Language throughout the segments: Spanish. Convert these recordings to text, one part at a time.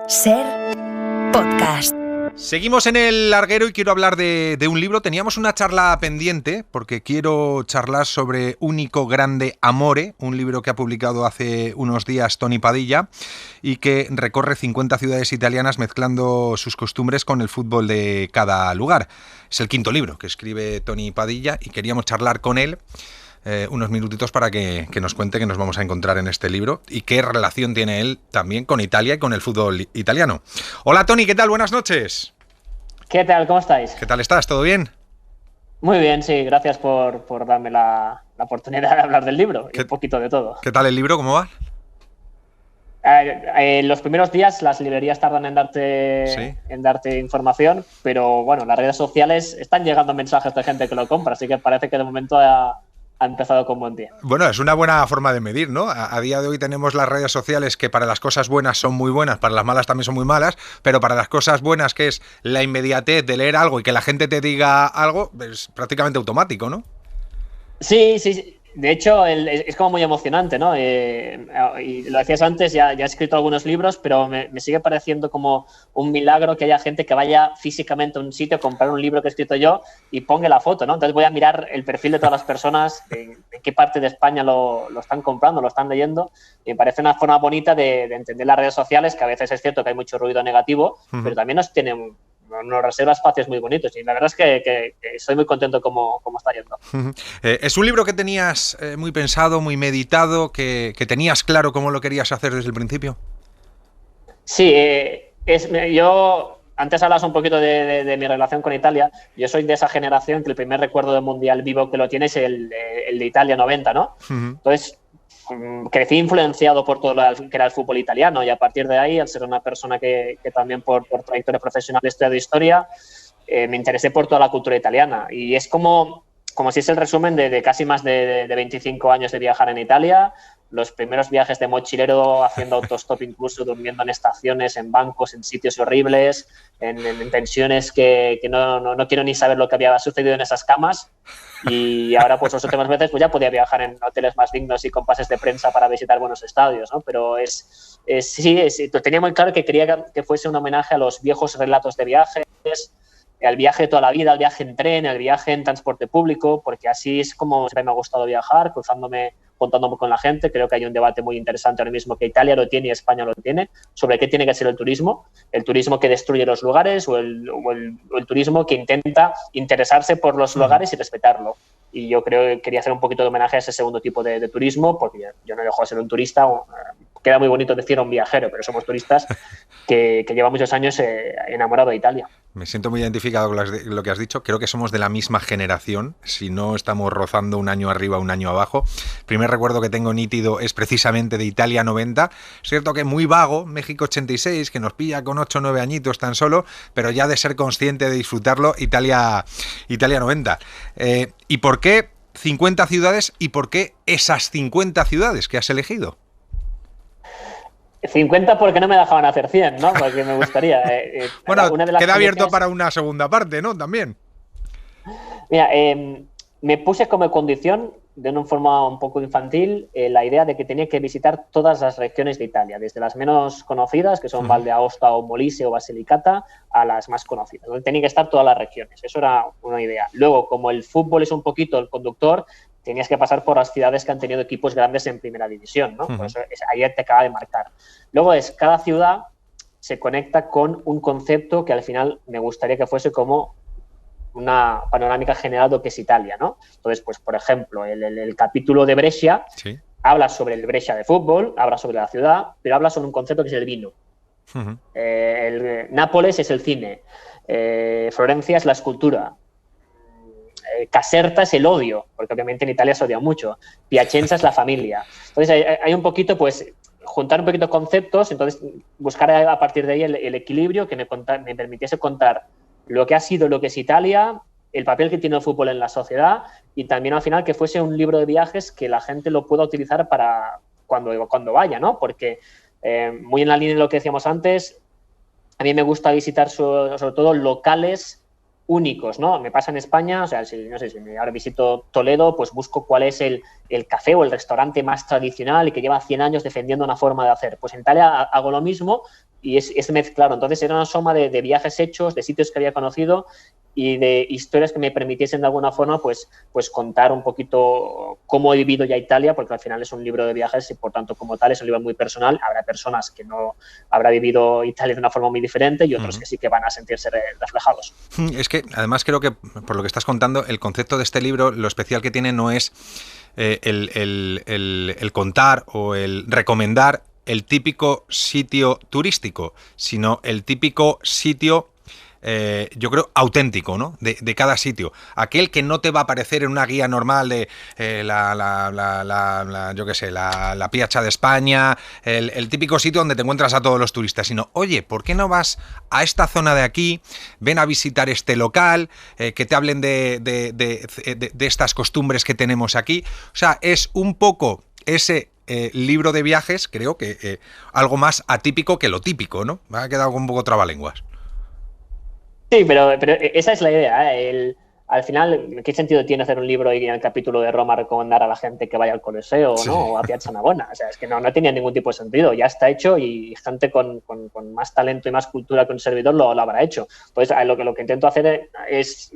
Ser podcast. Seguimos en el larguero y quiero hablar de un libro. Teníamos una charla pendiente porque quiero charlar sobre Único Grande Amore, un libro que ha publicado hace unos días Tony Padilla y que recorre 50 ciudades italianas mezclando sus costumbres con el fútbol de cada lugar. Es el quinto libro que escribe Tony Padilla y queríamos charlar con él unos minutitos para que nos cuente qué nos vamos a encontrar en este libro y qué relación tiene él también con Italia y con el fútbol italiano. Hola Tony, ¿qué tal? Buenas noches. ¿Qué tal? ¿Cómo estáis? ¿Qué tal estás? ¿Todo bien? Muy bien, sí. Gracias por darme la oportunidad de hablar del libro y un poquito de todo. ¿Qué tal el libro? ¿Cómo va? Los primeros días las librerías tardan en darte información, pero bueno, las redes sociales están llegando mensajes de gente que lo compra, así que parece que de momento ha empezado con buen pie. Bueno, es una buena forma de medir, ¿no? A día de hoy tenemos las redes sociales que para las cosas buenas son muy buenas, para las malas también son muy malas, pero para las cosas buenas, que es la inmediatez de leer algo y que la gente te diga algo, es prácticamente automático, ¿no? Sí. De hecho, es como muy emocionante, ¿no? Y lo decías antes, ya he escrito algunos libros, pero me sigue pareciendo como un milagro que haya gente que vaya físicamente a un sitio a comprar un libro que he escrito yo y ponga la foto, ¿no? Entonces voy a mirar el perfil de todas las personas, en qué parte de España lo están comprando, lo están leyendo, y me parece una forma bonita de entender las redes sociales, que a veces es cierto que hay mucho ruido negativo, pero también nos reserva espacios muy bonitos y la verdad es que estoy muy contento como está yendo. Es un libro que tenías muy pensado, muy meditado, que tenías claro cómo lo querías hacer desde el principio. Sí, yo antes hablas un poquito de mi relación con Italia. Yo soy de esa generación que el primer recuerdo del Mundial vivo que lo tiene es el de Italia 90, ¿no? Entonces crecí influenciado por todo lo que era el fútbol italiano y a partir de ahí, al ser una persona que también por trayectoria profesional he estudiado historia, me interesé por toda la cultura italiana y es como si es el resumen de casi más de 25 años de viajar en Italia, los primeros viajes de mochilero haciendo autostop, incluso durmiendo en estaciones, en bancos, en sitios horribles, en pensiones que no quiero ni saber lo que había sucedido en esas camas. Y ahora, pues, los últimos meses pues ya podía viajar en hoteles más dignos y con pases de prensa para visitar buenos estadios, ¿no? Pero tenía muy claro que quería que fuese un homenaje a los viejos relatos de viajes, al viaje de toda la vida, al viaje en tren, al viaje en transporte público, porque así es como siempre me ha gustado viajar, contándome con la gente. Creo que hay un debate muy interesante ahora mismo que Italia lo tiene y España lo tiene, sobre qué tiene que ser el turismo que destruye los lugares o el turismo que intenta interesarse por los lugares y respetarlo. Y yo creo que quería hacer un poquito de homenaje a ese segundo tipo de turismo, porque yo no dejo de ser un turista. Queda muy bonito decir un viajero, pero somos turistas que lleva muchos años enamorado de Italia. Me siento muy identificado con lo que has dicho. Creo que somos de la misma generación, si no estamos rozando un año arriba, un año abajo. El primer recuerdo que tengo nítido es precisamente de Italia 90. Es cierto que muy vago, México 86, que nos pilla con 8 o 9 añitos tan solo, pero ya de ser consciente de disfrutarlo, Italia 90. ¿Y por qué 50 ciudades y por qué esas 50 ciudades que has elegido? 50 porque no me dejaban hacer 100, ¿no? Porque me gustaría. Bueno, queda abierto para una segunda parte, ¿no? También. Mira, me puse como condición, de una forma un poco infantil, la idea de que tenía que visitar todas las regiones de Italia, desde las menos conocidas, que son Val d'Aosta o Molise o Basilicata, a las más conocidas, donde tenía que estar todas las regiones. Eso era una idea. Luego, como el fútbol es un poquito el conductor, tenías que pasar por las ciudades que han tenido equipos grandes en primera división, ¿no? Pues ahí te acaba de marcar. Luego cada ciudad se conecta con un concepto que al final me gustaría que fuese como una panorámica general de lo que es Italia, ¿no? Entonces, pues, por ejemplo, el capítulo de Brescia habla sobre el Brescia de fútbol, habla sobre la ciudad, pero habla sobre un concepto que es el vino. Nápoles es el cine, Florencia es la escultura, Caserta es el odio, porque obviamente en Italia se odia mucho, Piacenza es la familia. Entonces, hay un poquito, pues, juntar un poquito conceptos, entonces buscar a partir de ahí el equilibrio que me permitiese contar lo que ha sido, lo que es Italia, el papel que tiene el fútbol en la sociedad y también al final que fuese un libro de viajes que la gente lo pueda utilizar para cuando vaya, ¿no? Porque muy en la línea de lo que decíamos antes, a mí me gusta visitar sobre todo locales únicos, ¿no? Me pasa en España, o sea, si, no sé, si ahora visito Toledo, pues busco cuál es el café o el restaurante más tradicional y que lleva 100 años defendiendo una forma de hacer. Pues en Italia hago lo mismo y es mezclado. Entonces era una suma de viajes hechos, de sitios que había conocido y de historias que me permitiesen de alguna forma pues contar un poquito cómo he vivido ya Italia, porque al final es un libro de viajes y por tanto como tal es un libro muy personal. Habrá personas que no habrá vivido Italia de una forma muy diferente y otros que sí que van a sentirse reflejados. Es que además creo que por lo que estás contando, el concepto de este libro, lo especial que tiene no es el contar o el recomendar el típico sitio turístico, sino el típico sitio, yo creo, auténtico, ¿no? De cada sitio. Aquel que no te va a aparecer en una guía normal de yo qué sé, la Piazza de España, el típico sitio donde te encuentras a todos los turistas, sino, oye, ¿por qué no vas a esta zona de aquí? Ven a visitar este local, que te hablen de estas costumbres que tenemos aquí. O sea, es un poco ese libro de viajes, creo que algo más atípico que lo típico, ¿no? Me ha quedado un poco trabalenguas. Sí, pero esa es la idea, ¿eh? Al final, ¿qué sentido tiene hacer un libro y en el capítulo de Roma recomendar a la gente que vaya al Coliseo, Sí. ¿no? O a Piazza Navona? O sea, es que no tenía ningún tipo de sentido. Ya está hecho y gente con más talento y más cultura que un servidor lo habrá hecho. Entonces, lo que intento hacer es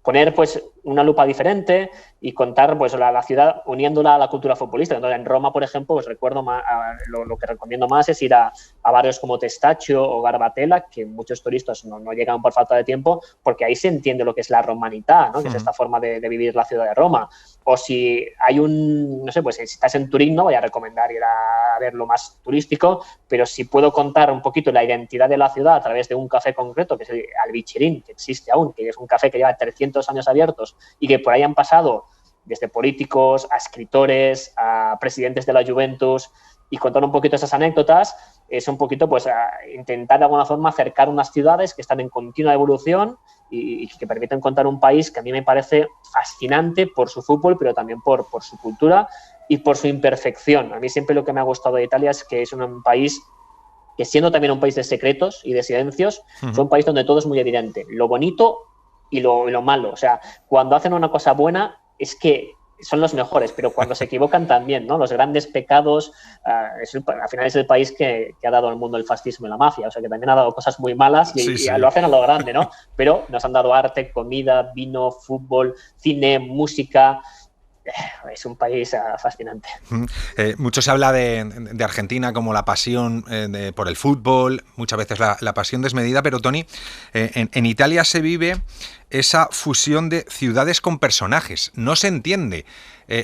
poner pues una lupa diferente y contar pues la ciudad uniéndola a la cultura futbolística. Entonces, en Roma, por ejemplo, pues recuerdo lo que recomiendo más es ir a barrios como Testaccio o Garbatella, que muchos turistas no llegan por falta de tiempo, porque ahí se entiende lo que es la romanidad, ¿no? Que es esta forma de vivir la ciudad de Roma. O si hay no sé, pues si estás en Turín, no voy a recomendar ir a ver lo más turístico, pero si puedo contar un poquito la identidad de la ciudad a través de un café concreto, que es el Albicherín, que existe aún, que es un café que lleva 300 años abiertos y que por ahí han pasado desde políticos a escritores, a presidentes de la Juventus, y contar un poquito esas anécdotas es un poquito pues a intentar de alguna forma acercar unas ciudades que están en continua evolución y que permiten contar un país que a mí me parece fascinante por su fútbol, pero también por su cultura y por su imperfección. A mí siempre lo que me ha gustado de Italia es que es un país que, siendo también un país de secretos y de silencios, es un país donde todo es muy evidente, lo bonito y lo malo. O sea, cuando hacen una cosa buena es que son los mejores, pero cuando se equivocan también, ¿no? Los grandes pecados, al final es el país que ha dado al mundo el fascismo y la mafia, o sea que también ha dado cosas muy malas y lo hacen a lo grande, ¿no? Pero nos han dado arte, comida, vino, fútbol, cine, música. Es un país fascinante. Mucho se habla de Argentina como la pasión por el fútbol, muchas veces la pasión desmedida, pero Tony, en Italia se vive esa fusión de ciudades con personajes. No se entiende,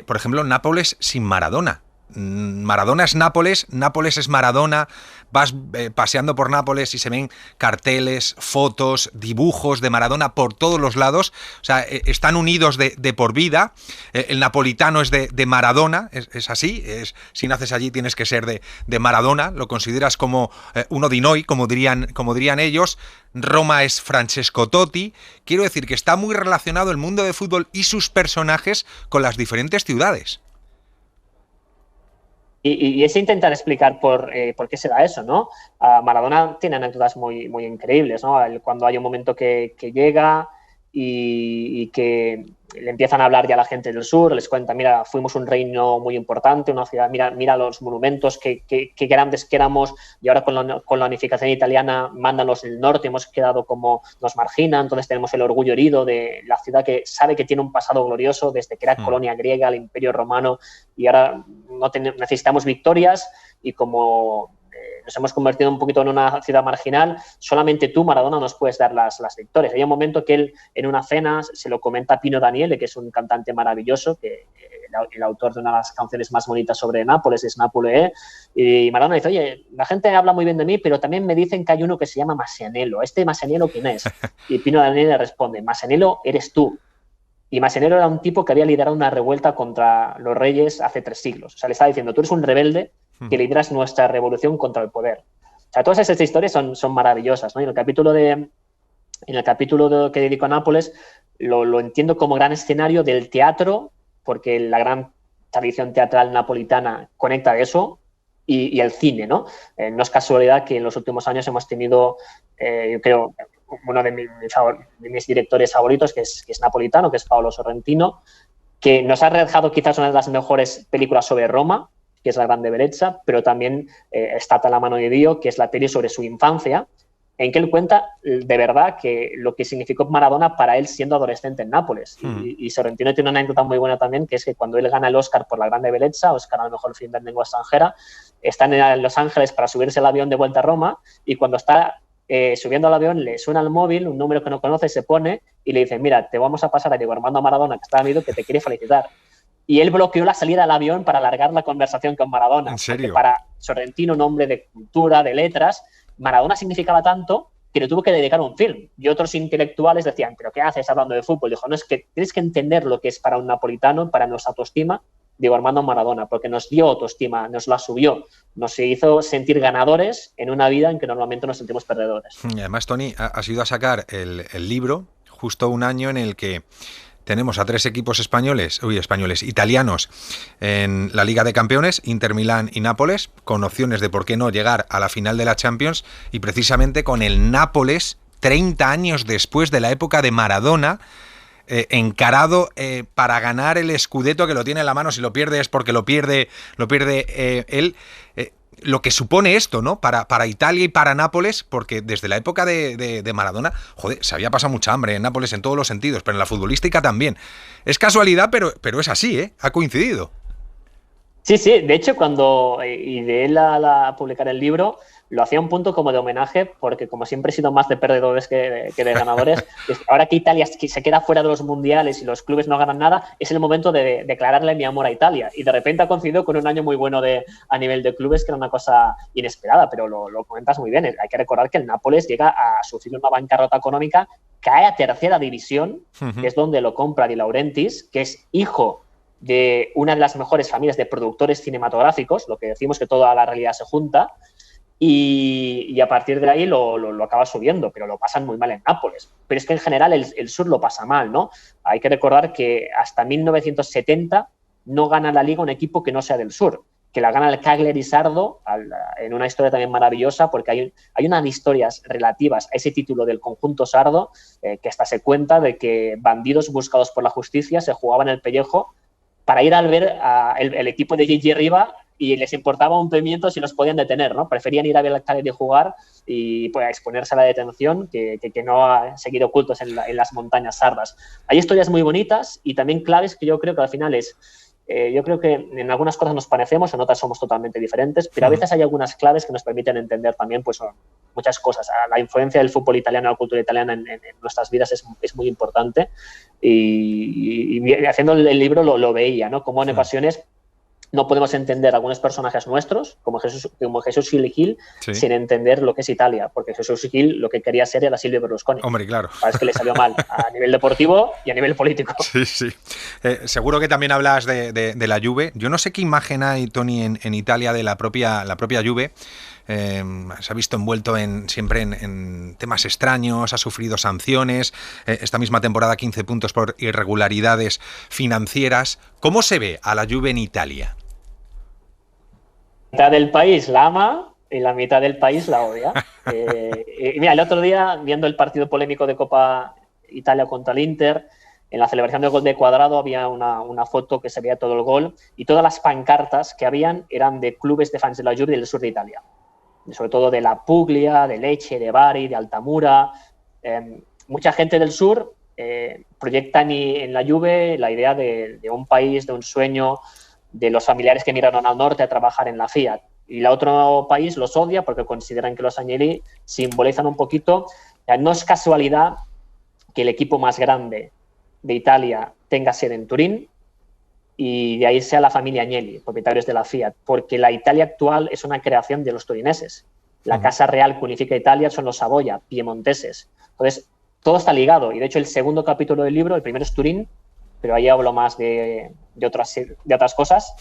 por ejemplo, Nápoles sin Maradona. Maradona es Nápoles, Nápoles es Maradona. Vas paseando por Nápoles y se ven carteles, fotos, dibujos de Maradona por todos los lados. O sea, están unidos de por vida. El napolitano es de Maradona, es así. Si naces allí tienes que ser de Maradona. Lo consideras como uno di noi, como dirían ellos. Roma es Francesco Totti. Quiero decir que está muy relacionado el mundo de fútbol y sus personajes con las diferentes ciudades. Y es intentar explicar por qué se da eso, ¿no? Maradona tiene anécdotas muy, muy increíbles, ¿no? Cuando hay un momento que llega y que le empiezan a hablar ya a la gente del sur, les cuenta, mira, fuimos un reino muy importante, una ciudad, mira los monumentos, qué grandes que éramos, y ahora con la unificación italiana mandan los del norte, hemos quedado como nos marginan, entonces tenemos el orgullo herido de la ciudad que sabe que tiene un pasado glorioso desde que era colonia griega, el Imperio Romano, y ahora necesitamos victorias, y como nos hemos convertido un poquito en una ciudad marginal, solamente tú, Maradona, nos puedes dar las victorias. Hay un momento que él, en una cena, se lo comenta a Pino Daniele, que es un cantante maravilloso, que el autor de una de las canciones más bonitas sobre Nápoles, es Nápoles, y Maradona dice, oye, la gente habla muy bien de mí, pero también me dicen que hay uno que se llama Masaniello. ¿Este Masaniello quién es? Y Pino Daniele responde, Masaniello eres tú. Y Masaniello era un tipo que había liderado una revuelta contra los reyes hace 3 siglos. O sea, le estaba diciendo, tú eres un rebelde que lideras nuestra revolución contra el poder. O sea, todas esas historias son maravillosas, ¿no? Y en el capítulo que dedico a Nápoles lo entiendo como gran escenario del teatro, porque la gran tradición teatral napolitana conecta de eso, y el cine, ¿no? No es casualidad que en los últimos años hemos tenido, yo creo, uno de mis directores favoritos, que es napolitano, que es Paolo Sorrentino, que nos ha dejado quizás una de las mejores películas sobre Roma, que es La Grande Bellezza, pero también Stata la mano de Dio, que es la peli sobre su infancia, en que él cuenta de verdad que lo que significó Maradona para él siendo adolescente en Nápoles. Y Sorrentino tiene una anécdota muy buena también, que es que cuando él gana el Oscar por La Grande Bellezza, Oscar a lo mejor film de lengua extranjera, están en Los Ángeles para subirse al avión de vuelta a Roma, y cuando está subiendo al avión le suena al móvil, un número que no conoce, se pone y le dice: mira, te vamos a pasar a Diego Armando Maradona, que está amigo, que te quiere felicitar. Y él bloqueó la salida del avión para alargar la conversación con Maradona. ¿En serio? Porque para Sorrentino, un hombre de cultura, de letras, Maradona significaba tanto que le tuvo que dedicar un film. Y otros intelectuales decían: ¿pero qué haces hablando de fútbol? Dijo: no, es que tienes que entender lo que es para un napolitano, para nuestra autoestima, Diego Armando Maradona, porque nos dio autoestima, nos la subió, nos hizo sentir ganadores en una vida en que normalmente nos sentimos perdedores. Y además, Tony, has ido a sacar el libro justo un año en el que tenemos a 3 equipos italianos en la Liga de Campeones, Inter Milán y Nápoles, con opciones de por qué no llegar a la final de la Champions, y precisamente con el Nápoles 30 años después de la época de Maradona, encarado para ganar el Scudetto, que lo tiene en la mano. Si lo pierde es porque lo pierde él. Lo que supone esto, ¿no? Para Italia y para Nápoles, porque desde la época de Maradona, joder, se había pasado mucha hambre en Nápoles en todos los sentidos, pero en la futbolística también. Es casualidad, pero es así, ¿eh? Ha coincidido. Sí, de hecho, cuando ideé a publicar el libro, lo hacía un punto como de homenaje, porque como siempre he sido más de perdedores que de ganadores, ahora que Italia se queda fuera de los mundiales y los clubes no ganan nada, es el momento de declararle mi amor a Italia. Y de repente ha coincidido con un año muy bueno a nivel de clubes, que era una cosa inesperada, pero lo comentas muy bien. Hay que recordar que el Nápoles llega a sufrir una bancarrota económica, cae a tercera división, que es donde lo compra Di Laurentiis, que es hijo de una de las mejores familias de productores cinematográficos, lo que decimos que toda la realidad se junta, y a partir de ahí lo acaba subiendo, pero lo pasan muy mal en Nápoles. Pero es que en general el sur lo pasa mal, ¿no? Hay que recordar que hasta 1970 no gana la Liga un equipo que no sea del sur, que la gana el Cagliari Sardo, en una historia también maravillosa, porque hay unas historias relativas a ese título del conjunto sardo, que hasta se cuenta de que bandidos buscados por la justicia se jugaban el pellejo para ir a ver el equipo de Gigi Riva, y les importaba un pimiento si los podían detener, ¿no? Preferían ir a ver al Cagliari jugar y pues, a exponerse a la detención que no a seguir ocultos en las montañas sardas. Hay historias muy bonitas y también claves que yo creo que al final yo creo que en algunas cosas nos parecemos, en otras somos totalmente diferentes, pero a veces hay algunas claves que nos permiten entender también pues, muchas cosas. La influencia del fútbol italiano, la cultura italiana en nuestras vidas es muy importante, y haciendo el libro lo veía, ¿no? Como en ocasiones no podemos entender algunos personajes nuestros, como Jesús Gil, sí, sin entender lo que es Italia, porque Jesús Gil lo que quería ser era Silvio Berlusconi. Hombre, claro. Es que le salió mal a nivel deportivo y a nivel político. Sí. Seguro que también hablas de la Juve. Yo no sé qué imagen hay, Tony, en Italia de la propia Juve. Se ha visto envuelto siempre en temas extraños, ha sufrido sanciones, esta misma temporada 15 puntos por irregularidades financieras. ¿Cómo se ve a la Juve en Italia? La mitad del país la ama y la mitad del país la odia. Mira, el otro día, viendo el partido polémico de Copa Italia contra el Inter, en la celebración del gol de Cuadrado había una foto que se veía todo el gol, y todas las pancartas que habían eran de clubes de fans de la Juve del sur de Italia, sobre todo de la Puglia, de Lecce, de Bari, de Altamura. Mucha gente del sur proyecta en la Juve la idea de un país, de un sueño, de los familiares que emigraron al norte a trabajar en la Fiat. Y el otro país los odia porque consideran que los Agnelli simbolizan un poquito. No es casualidad que el equipo más grande de Italia tenga sede en Turín, y de ahí sea la familia Agnelli, propietarios de la Fiat, porque la Italia actual es una creación de los turineses. La casa real que unifica Italia son los Saboya, piemonteses. Entonces, todo está ligado, y de hecho el segundo capítulo del libro, el primero es Turín, pero ahí hablo más de otras cosas.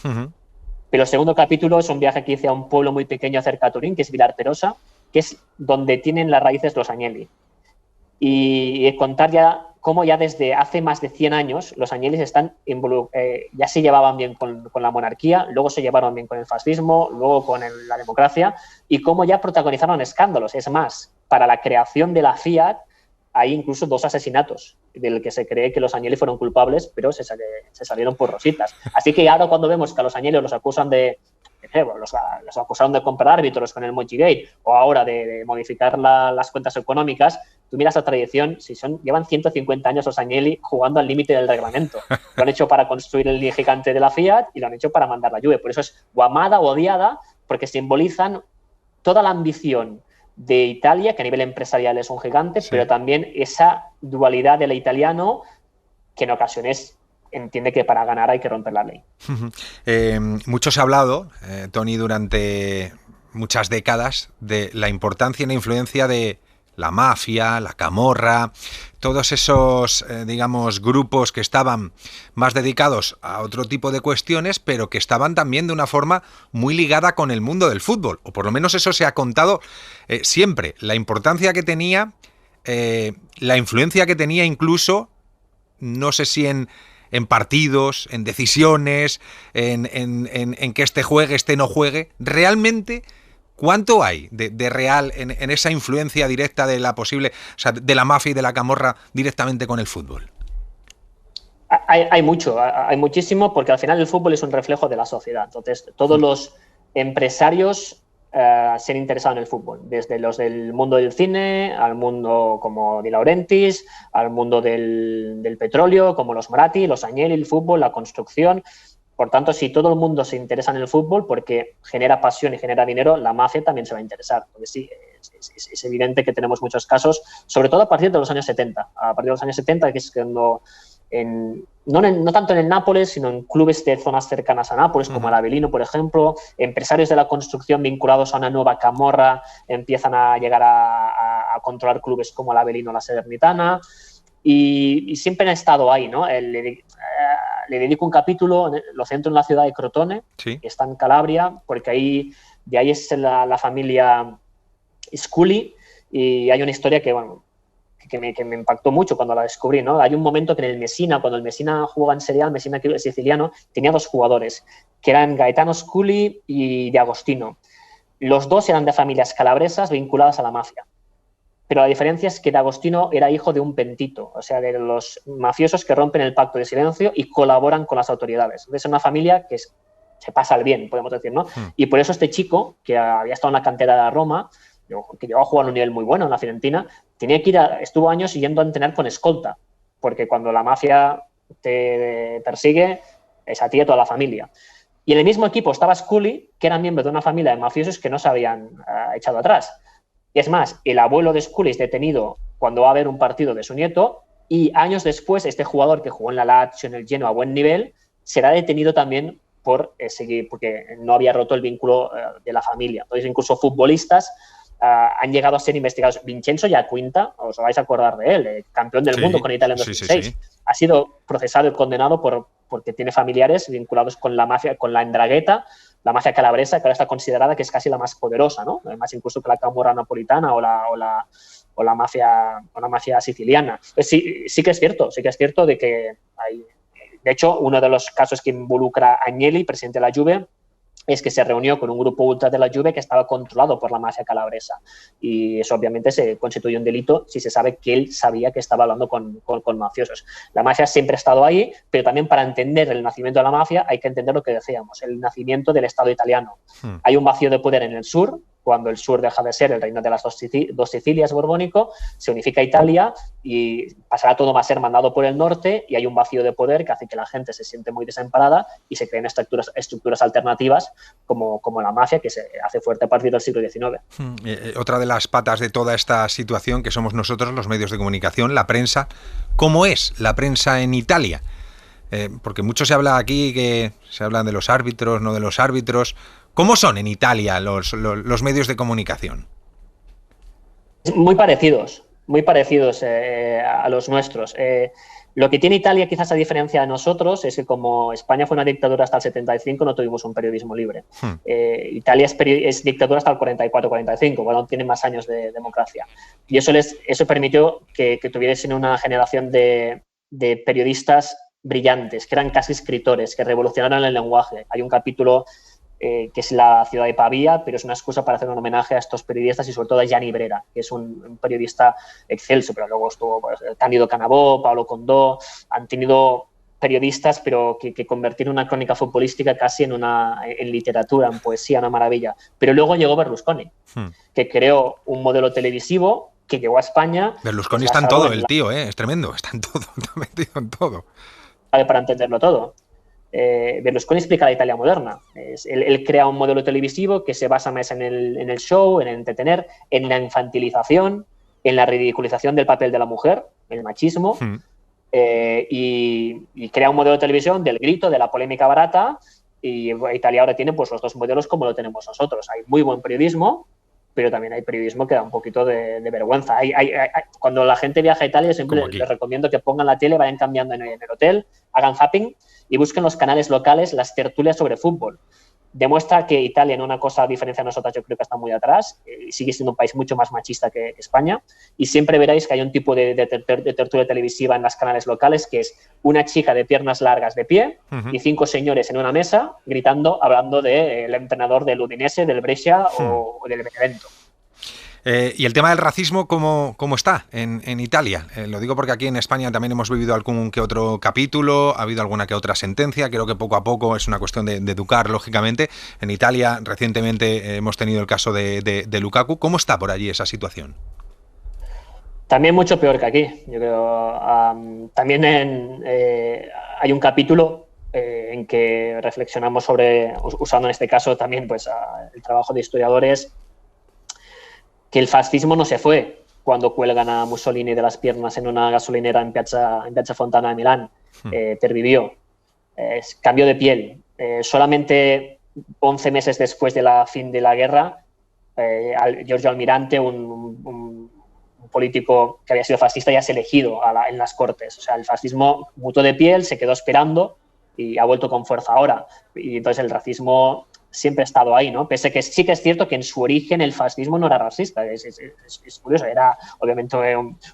Pero el segundo capítulo es un viaje que hice a un pueblo muy pequeño cerca de Turín, que es Vilar Perosa, que es donde tienen las raíces los Agnelli. Y contar ya cómo ya desde hace más de 100 años los Agnelli ya se llevaban bien con la monarquía, luego se llevaron bien con el fascismo, luego con la democracia, y cómo ya protagonizaron escándalos. Es más, para la creación de la Fiat hay incluso 2 asesinatos del que se cree que los Agnelli fueron culpables, pero se salieron por rositas. Así que ahora cuando vemos que a los Agnelli los acusan los acusaron de comprar árbitros con el Mochigate o ahora de modificar las cuentas económicas, tú miras la tradición, llevan 150 años los Agnelli jugando al límite del reglamento. Lo han hecho para construir el gigante de la Fiat y lo han hecho para mandar la Juve. Por eso es o amada o odiada, porque simbolizan toda la ambición de Italia, que a nivel empresarial es un gigante, pero también esa dualidad del italiano que en ocasiones entiende que para ganar hay que romper la ley. Mucho se ha hablado, Tony, durante muchas décadas de la importancia y la influencia de la mafia, la camorra, todos esos, digamos, grupos que estaban más dedicados a otro tipo de cuestiones, pero que estaban también de una forma muy ligada con el mundo del fútbol, o por lo menos eso se ha contado siempre, la importancia que tenía, la influencia que tenía incluso, no sé si en partidos, en decisiones, en que este juegue, este no juegue. Realmente, ¿cuánto hay de real en esa influencia directa de la posible, o sea, de la mafia y de la camorra directamente con el fútbol? Hay muchísimo, porque al final el fútbol es un reflejo de la sociedad. Entonces, todos los empresarios se han interesado en el fútbol, desde los del mundo del cine, al mundo como Di Laurentiis, al mundo del petróleo, como los Moratti, los Agnelli, el fútbol, la construcción. Por tanto, si todo el mundo se interesa en el fútbol porque genera pasión y genera dinero, la mafia también se va a interesar. Porque sí, es evidente que tenemos muchos casos, sobre todo a partir de los años 70. A partir de los años 70, que es cuando no tanto en el Nápoles, sino en clubes de zonas cercanas a Nápoles, como el Avellino, por ejemplo, empresarios de la construcción vinculados a una nueva camorra empiezan a llegar a controlar clubes como el Avellino o la Salernitana, y siempre han estado ahí, ¿no? Le dedico un capítulo, lo centro en la ciudad de Crotone, que está en Calabria, porque de ahí es la familia Scully, y hay una historia que, bueno, que me impactó mucho cuando la descubrí, ¿no? Hay un momento que en el Messina, cuando el Messina jugaba en Serie A, el Messina siciliano, tenía 2 jugadores, que eran Gaetano Scully y De Agostino. Los 2 eran de familias calabresas vinculadas a la mafia. Pero la diferencia es que De Agostino era hijo de un pentito, o sea, de los mafiosos que rompen el pacto de silencio y colaboran con las autoridades. Es una familia que se pasa al bien, podemos decir, ¿no? Y por eso este chico, que había estado en la cantera de la Roma, que llegó a jugar a un nivel muy bueno en la Fiorentina, tenía que estuvo años yendo a entrenar con escolta, porque cuando la mafia te persigue, es a ti y a toda la familia. Y en el mismo equipo estaba Scully, que era miembro de una familia de mafiosos que no se habían echado atrás. Y es más, el abuelo de Scully es detenido cuando va a haber un partido de su nieto, y años después este jugador que jugó en la Lazio, en el Genoa a buen nivel, será detenido también por seguir, porque no había roto el vínculo de la familia. Entonces, incluso futbolistas han llegado a ser investigados. Vincenzo Giaquinta, os vais a acordar de él, campeón del mundo con Italia en 2006. Sí. Ha sido procesado y condenado porque tiene familiares vinculados con la mafia, con la 'Ndrangheta, la mafia calabresa, que ahora está considerada que es casi la más poderosa, ¿no? Más incluso que la camorra napolitana o la mafia siciliana. Pues sí que es cierto de que hay. De hecho, uno de los casos que involucra a Agnelli, presidente de la Juve, es que se reunió con un grupo ultra de la Juve que estaba controlado por la mafia calabresa. Y eso obviamente se constituye un delito si se sabe que él sabía que estaba hablando con mafiosos. La mafia siempre ha estado ahí, pero también para entender el nacimiento de la mafia hay que entender lo que decíamos, el nacimiento del Estado italiano. Hay un vacío de poder en el sur, cuando el sur deja de ser el reino de las dos Sicilias borbónico, se unifica Italia y pasará todo a ser mandado por el norte, y hay un vacío de poder que hace que la gente se siente muy desamparada y se creen estructuras alternativas como la mafia, que se hace fuerte a partir del siglo XIX. Otra de las patas de toda esta situación que somos nosotros, los medios de comunicación, la prensa. ¿Cómo es la prensa en Italia? Porque mucho se habla aquí, que se hablan de los árbitros, no de los árbitros. ¿Cómo son en Italia los medios de comunicación? Muy parecidos a los nuestros. Lo que tiene Italia, quizás a diferencia de nosotros, es que como España fue una dictadura hasta el 75, no tuvimos un periodismo libre. Italia es dictadura hasta el 44-45, bueno, tiene más años de democracia. Y eso permitió que tuviesen una generación de periodistas brillantes, que eran casi escritores, que revolucionaron el lenguaje. Hay un capítulo que es la ciudad de Pavía, pero es una excusa para hacer un homenaje a estos periodistas y sobre todo a Gianni Brera, que es un periodista excelso, pero luego estuvo pues, Cándido Canabó, Pablo Condó, han tenido periodistas, pero que convertir una crónica futbolística casi en literatura, en poesía, una maravilla. Pero luego llegó Berlusconi, que creó un modelo televisivo que llegó a España. Berlusconi está en todo, el tío, es tremendo, está en todo, está metido en todo. Para entenderlo todo. Berlusconi explica la Italia moderna. Él crea un modelo televisivo que se basa más en el show, en el entretener, en la infantilización, en la ridiculización del papel de la mujer, el machismo, y crea un modelo de televisión del grito, de la polémica barata, y Italia ahora tiene pues los dos modelos como lo tenemos nosotros. Hay muy buen periodismo, pero también hay periodismo que da un poquito de vergüenza. Cuando la gente viaja a Italia, siempre les recomiendo que pongan la tele, vayan cambiando en el hotel, hagan zapping y busquen los canales locales, las tertulias sobre fútbol. Demuestra que Italia, en una cosa a diferencia de nosotros, yo creo que está muy atrás, sigue siendo un país mucho más machista que España, y siempre veréis que hay un tipo de tertulia televisiva en los canales locales, que es una chica de piernas largas de pie y 5 señores en una mesa gritando, hablando del entrenador del Udinese, del Brescia o del Benevento. Y el tema del racismo, ¿cómo está en Italia? Lo digo porque aquí en España también hemos vivido algún que otro capítulo, ha habido alguna que otra sentencia, creo que poco a poco es una cuestión de educar, lógicamente. En Italia recientemente hemos tenido el caso de Lukaku. ¿Cómo está por allí esa situación? También mucho peor que aquí, yo creo. También hay un capítulo en que reflexionamos sobre, usando en este caso también pues, el trabajo de historiadores, que el fascismo no se fue cuando cuelgan a Mussolini de las piernas en una gasolinera en Piazza Fontana de Milán. Pervivió. Cambió de piel. Solamente 11 meses después de la fin de la guerra, Giorgio Almirante, un político que había sido fascista, ya es elegido en las Cortes. O sea, el fascismo mutó de piel, se quedó esperando y ha vuelto con fuerza ahora. Y entonces el racismo siempre ha estado ahí, ¿no? Pese que sí que es cierto que en su origen el fascismo no era racista, es curioso, era obviamente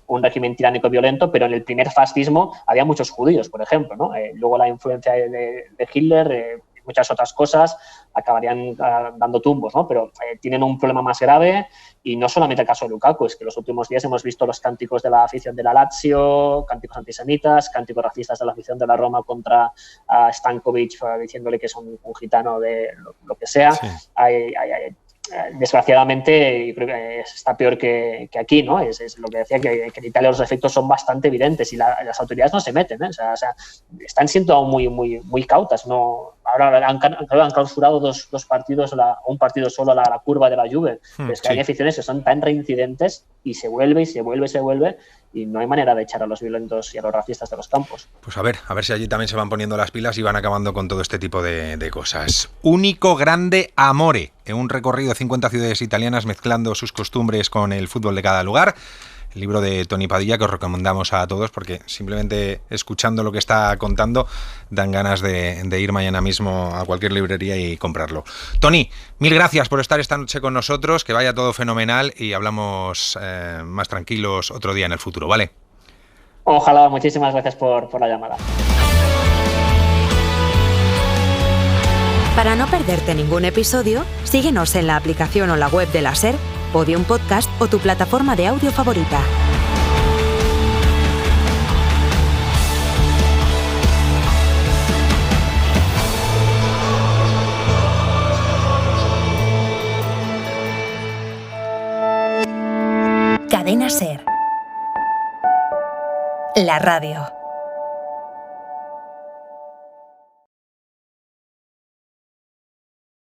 un régimen tiránico violento, pero en el primer fascismo había muchos judíos, por ejemplo, ¿no? Luego la influencia de Hitler, muchas otras cosas acabarían dando tumbos, ¿no? Pero tienen un problema más grave, y no solamente el caso de Lukaku, es que los últimos días hemos visto los cánticos de la afición de la Lazio, cánticos antisemitas, cánticos racistas de la afición de la Roma contra Stankovic, diciéndole que es un gitano de lo que sea. Sí. Desgraciadamente, creo que está peor que aquí, ¿no? Es lo que decía, que en Italia los efectos son bastante evidentes y las autoridades no se meten, ¿eh? O sea, están siendo muy cautas, ¿no? Ahora han clausurado dos partidos, un partido solo a la curva de la Juve. Es que hay aficiones que son tan reincidentes y se vuelve, y no hay manera de echar a los violentos y a los racistas de los campos. Pues a ver si allí también se van poniendo las pilas y van acabando con todo este tipo de cosas. Unico grande amore, en un recorrido de 50 ciudades italianas mezclando sus costumbres con el fútbol de cada lugar. El libro de Toni Padilla que os recomendamos a todos porque simplemente escuchando lo que está contando dan ganas de ir mañana mismo a cualquier librería y comprarlo. Toni, mil gracias por estar esta noche con nosotros, que vaya todo fenomenal y hablamos más tranquilos otro día en el futuro, ¿vale? Ojalá, muchísimas gracias por la llamada. Para no perderte ningún episodio, síguenos en la aplicación o la web de la SER, Podium Podcast o tu plataforma de audio favorita. Cadena SER. La radio.